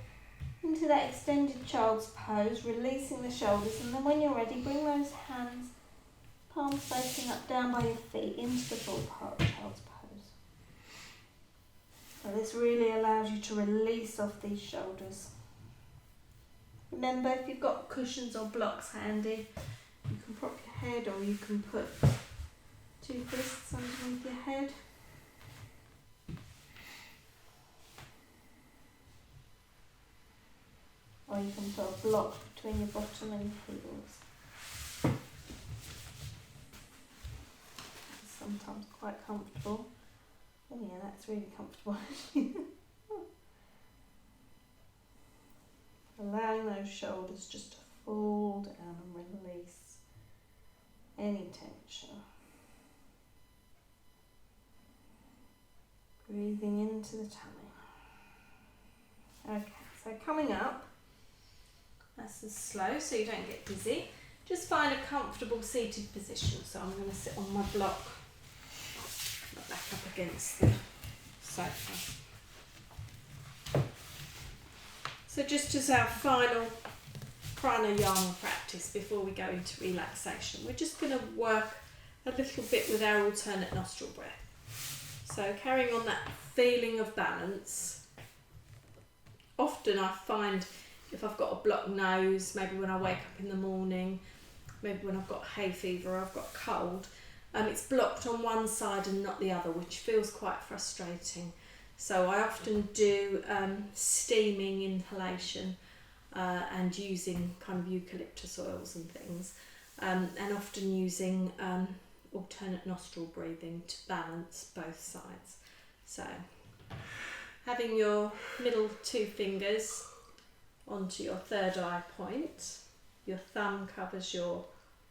into that extended child's pose, releasing the shoulders, and then when you're ready, bring those hands, palms facing up down by your feet, into the full child's pose. So this really allows you to release off these shoulders. Remember, if you've got cushions or blocks handy, you can prop your head, or you can put two fists underneath your head. Or you can put a block between your bottom and your heels. It's sometimes quite comfortable. Oh yeah, that's really comfortable. Allowing those shoulders just to fall down and release any tension. Breathing into the tummy. Okay, so coming up, nice and slow so you don't get dizzy. Just find a comfortable seated position. So I'm going to sit on my block, back up against the sofa. So just as our final pranayama practice before we go into relaxation, we're just going to work a little bit with our alternate nostril breath. So carrying on that feeling of balance. Often I find if I've got a blocked nose, maybe when I wake up in the morning, maybe when I've got hay fever or I've got a cold, it's blocked on one side and not the other, which feels quite frustrating. So I often do steaming inhalation and using kind of eucalyptus oils and things, and often using alternate nostril breathing to balance both sides. So having your middle two fingers onto your third eye point, your thumb covers your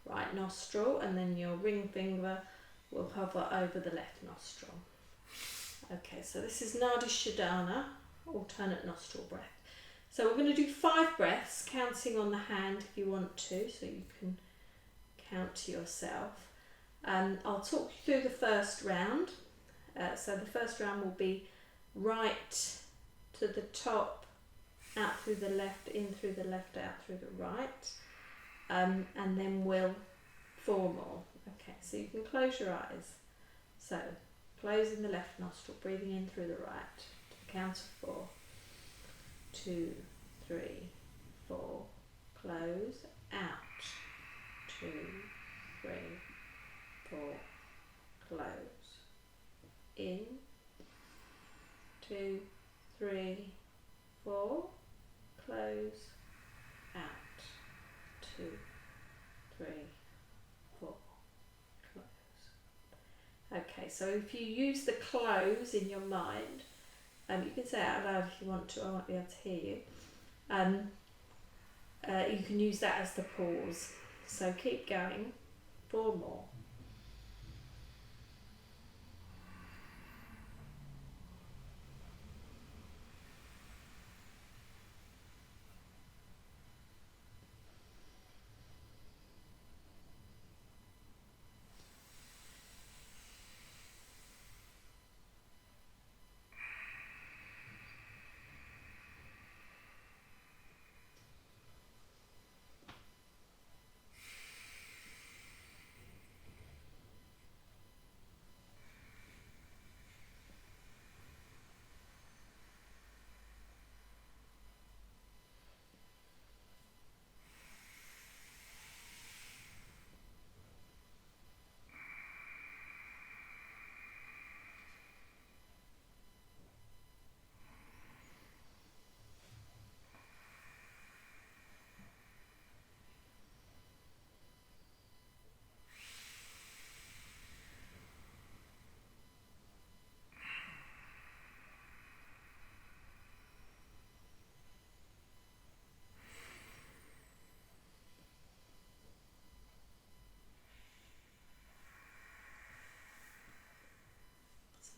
right nostril, and then your ring finger will hover over the left nostril. Okay, so this is Nadi Shodhana, alternate nostril breath. So we're going to do 5 breaths, counting on the hand if you want to, so you can count to yourself. I'll talk you through the first round. So the first round will be right to the top, out through the left, in through the left, out through the right, and then we'll 4 more. Okay, so you can close your eyes. So, closing the left nostril, breathing in through the right, to the count of 4. 2, 3, 4. Close, out. 2, 3, 4. Close. In. 2, 3, 4. Close, out. 2, 3, 4. Close. Okay, so if you use the close in your mind, you can say it out loud if you want to, I won't be able to hear you. You can use that as the pause. So keep going, 4 more.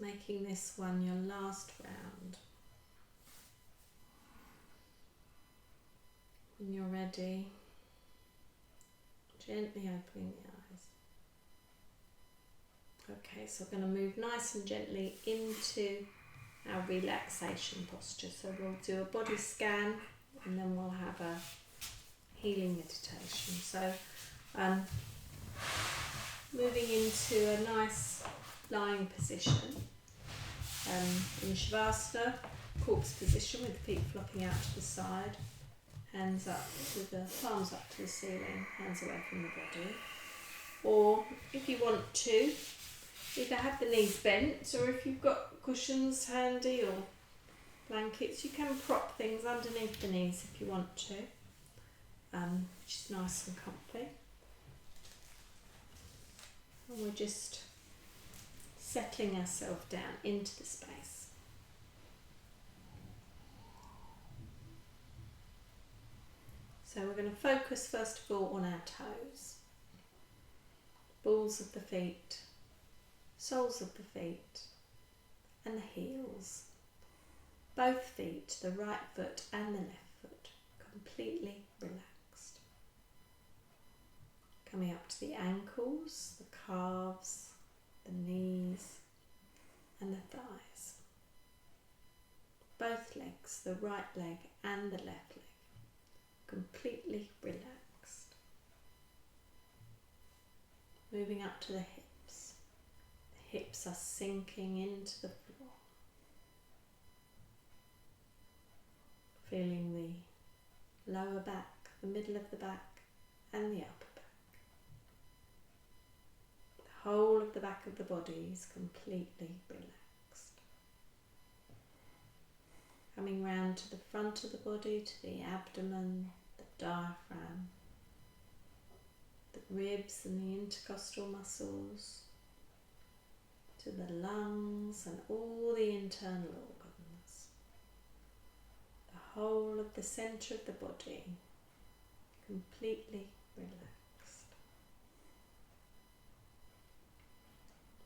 Making this one your last round. When you're ready, gently opening the eyes. Okay, so we're going to move nice and gently into our relaxation posture. So we'll do a body scan and then we'll have a healing meditation. So moving into a nice lying position, in Shavasana, corpse position with the feet flopping out to the side, hands up to the palms up to the ceiling, hands away from the body. Or if you want to, either have the knees bent, or if you've got cushions handy or blankets, you can prop things underneath the knees if you want to, which is nice and comfy. And we're just settling ourselves down into the space. So we're going to focus first of all on our toes, balls of the feet, soles of the feet and the heels. Both feet, the right foot and the left foot, completely relaxed. Coming up to the ankles, the calves, the knees and the thighs. Both legs, the right leg and the left leg, completely relaxed. Moving up to the hips. The hips are sinking into the floor. Feeling the lower back, the middle of the back and the upper back. The whole of the back of the body is completely relaxed. Coming round to the front of the body, to the abdomen, the diaphragm, the ribs and the intercostal muscles, to the lungs and all the internal organs. The whole of the centre of the body completely relaxed.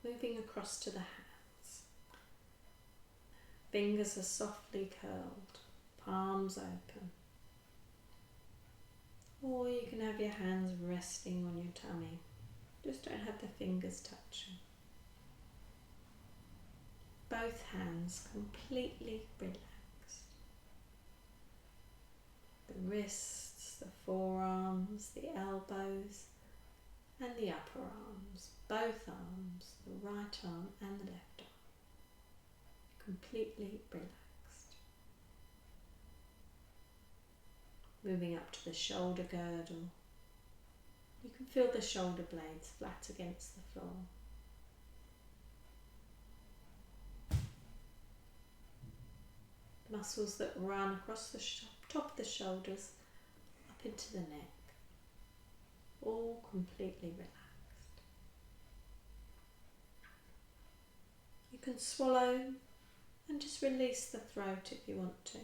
Moving across to the hands. Fingers are softly curled, palms open. Or you can have your hands resting on your tummy. Just don't have the fingers touching. Both hands completely relaxed. The wrists, the forearms, the elbows and the upper arms. Both arms, the the right arm and the left arm. Completely relaxed. Moving up to the shoulder girdle. You can feel the shoulder blades flat against the floor. The muscles that run across the top of the shoulders up into the neck. All completely relaxed. You can swallow and just release the throat if you want to.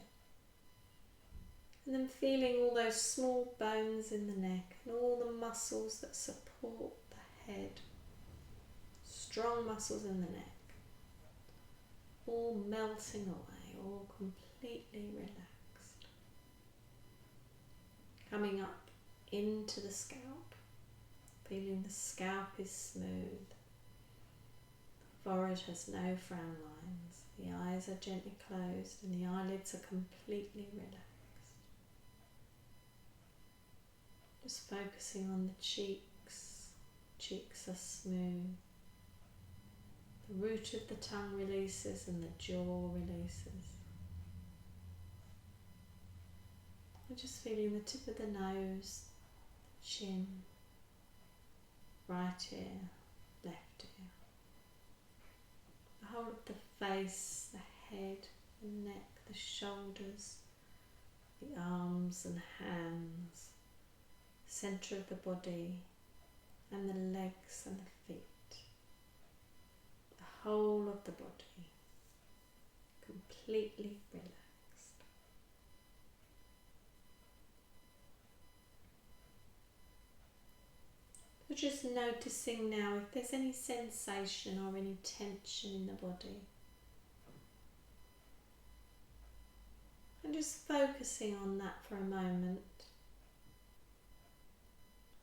And then feeling all those small bones in the neck and all the muscles that support the head. Strong muscles in the neck. All melting away, all completely relaxed. Coming up into the scalp, feeling the scalp is smooth. The forehead has no frown lines. The eyes are gently closed and the eyelids are completely relaxed. Just focusing on the cheeks. Cheeks are smooth. The root of the tongue releases and the jaw releases. I'm just feeling the tip of the nose, chin, right ear, left ear. The whole of the face, the head, the neck, the shoulders, the arms and hands, centre of the body, and the legs and the feet. The whole of the body, completely relaxed. We're just noticing now if there's any sensation or any tension in the body. And just focusing on that for a moment.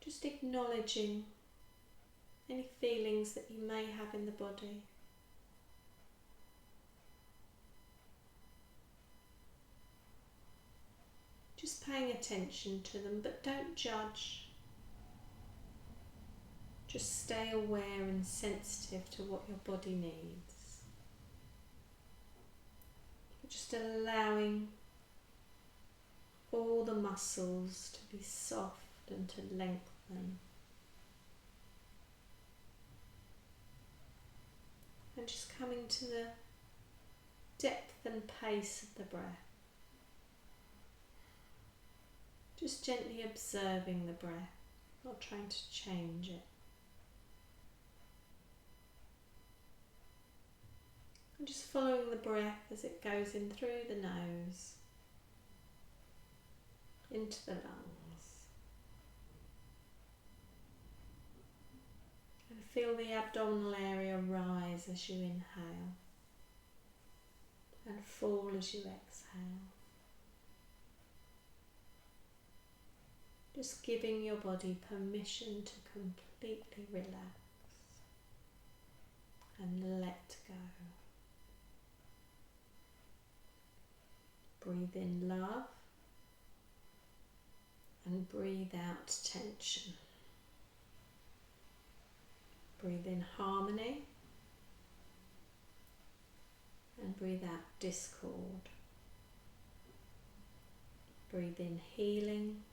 Just acknowledging any feelings that you may have in the body. Just paying attention to them, but don't judge. Just stay aware and sensitive to what your body needs. Just allowing all the muscles to be soft and to lengthen. And just coming to the depth and pace of the breath. Just gently observing the breath, not trying to change it. And just following the breath as it goes in through the nose, into the lungs. And feel the abdominal area rise as you inhale and fall as you exhale. Just giving your body permission to completely relax and let go. Breathe in love and breathe out tension. Breathe in harmony and breathe out discord. Breathe in healing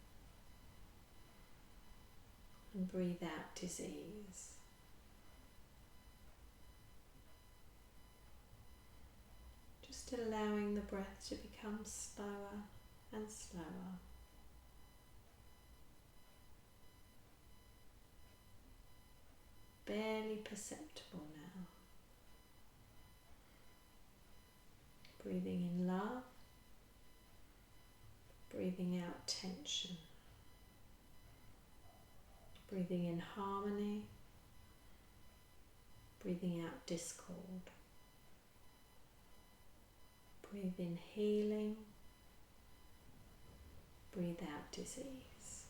and breathe out disease. Just allowing the breath to become slower and slower. Barely perceptible now. Breathing in love, breathing out tension. Breathing in harmony, breathing out discord. Breathe in healing, breathe out disease.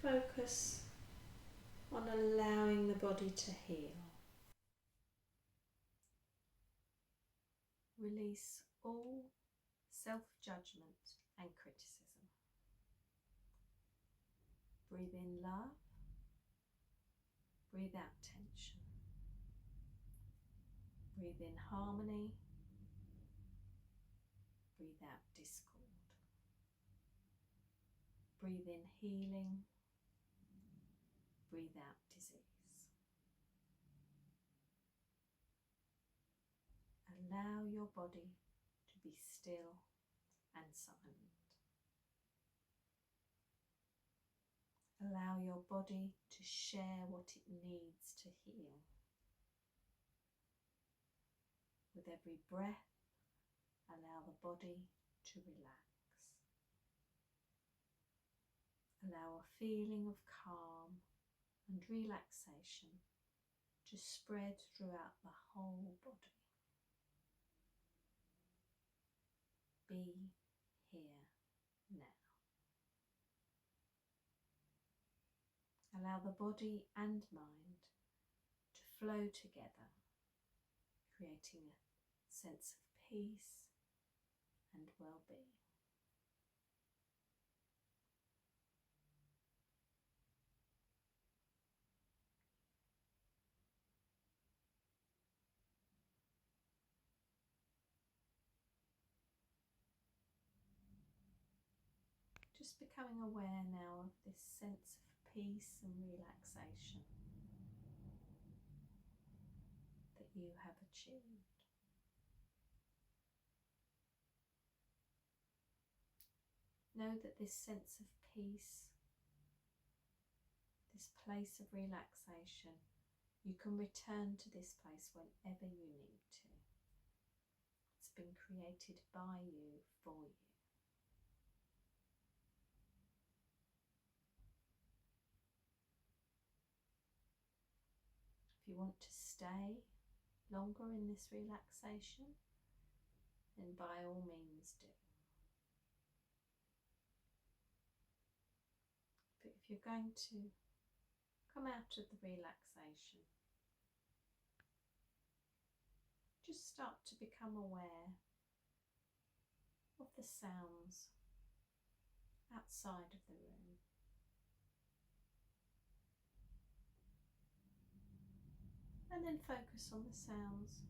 Focus on allowing the body to heal. Release all self-judgment and criticism. Breathe in love. Breathe out tension. Breathe in harmony. Breathe out discord. Breathe in healing. Breathe out disease. Allow your body to be still and silent. Allow your body to share what it needs to heal. With every breath, allow the body to relax. Allow a feeling of calm and relaxation to spread throughout the whole body. Be here now. Allow the body and mind to flow together, creating a sense of peace and well-being. Just becoming aware now of this sense of peace and relaxation that you have achieved. Know that this sense of peace, this place of relaxation, you can return to this place whenever you need to. It's been created by you, for you. If you want to stay longer in this relaxation, then by all means do. But if you're going to come out of the relaxation, just start to become aware of the sounds outside of the room. And then focus on the sounds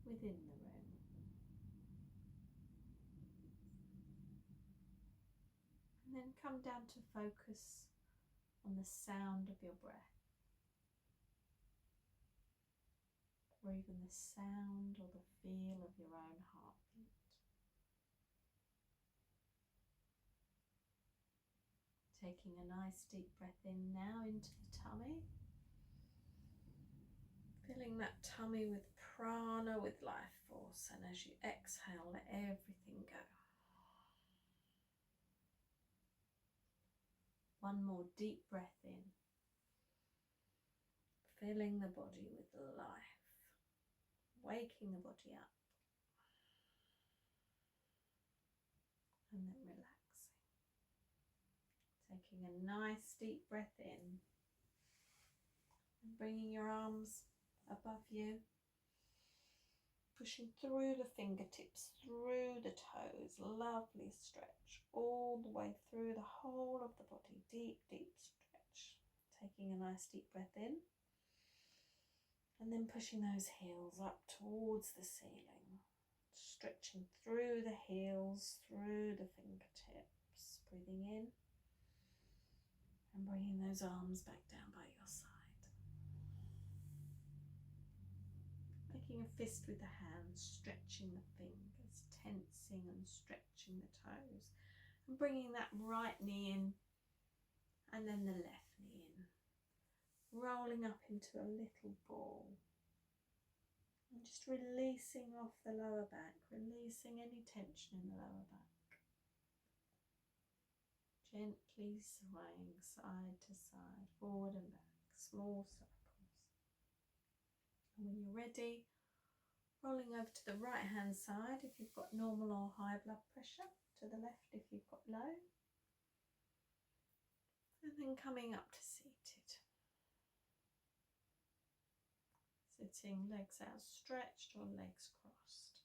within the room. And then come down to focus on the sound of your breath, or even the sound or the feel of your own heartbeat. Taking a nice deep breath in now into the tummy. Filling that tummy with prana, with life force, and as you exhale, let everything go. One more deep breath in, filling the body with life, waking the body up, and then relaxing. Taking a nice deep breath in, and bringing your arms above you, pushing through the fingertips, through the toes, lovely stretch all the way through the whole of the body, deep, deep stretch. Taking a nice deep breath in, and then pushing those heels up towards the ceiling, stretching through the heels, through the fingertips, breathing in, and bringing those arms back down by your side. Making a fist with the hands, stretching the fingers, tensing and stretching the toes, and bringing that right knee in, and then the left knee in, rolling up into a little ball, and just releasing off the lower back, releasing any tension in the lower back. Gently swaying side to side, forward and back, small circles. And when you're ready, rolling over to the right hand side if you've got normal or high blood pressure, to the left if you've got low, and then coming up to seated. Sitting, legs outstretched or legs crossed.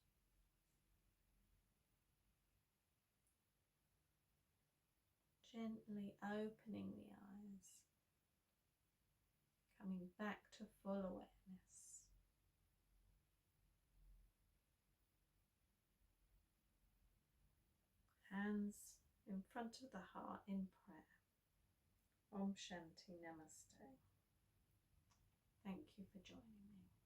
Gently opening the coming back to full awareness. Hands in front of the heart in prayer. Om Shanti Namaste. Thank you for joining me.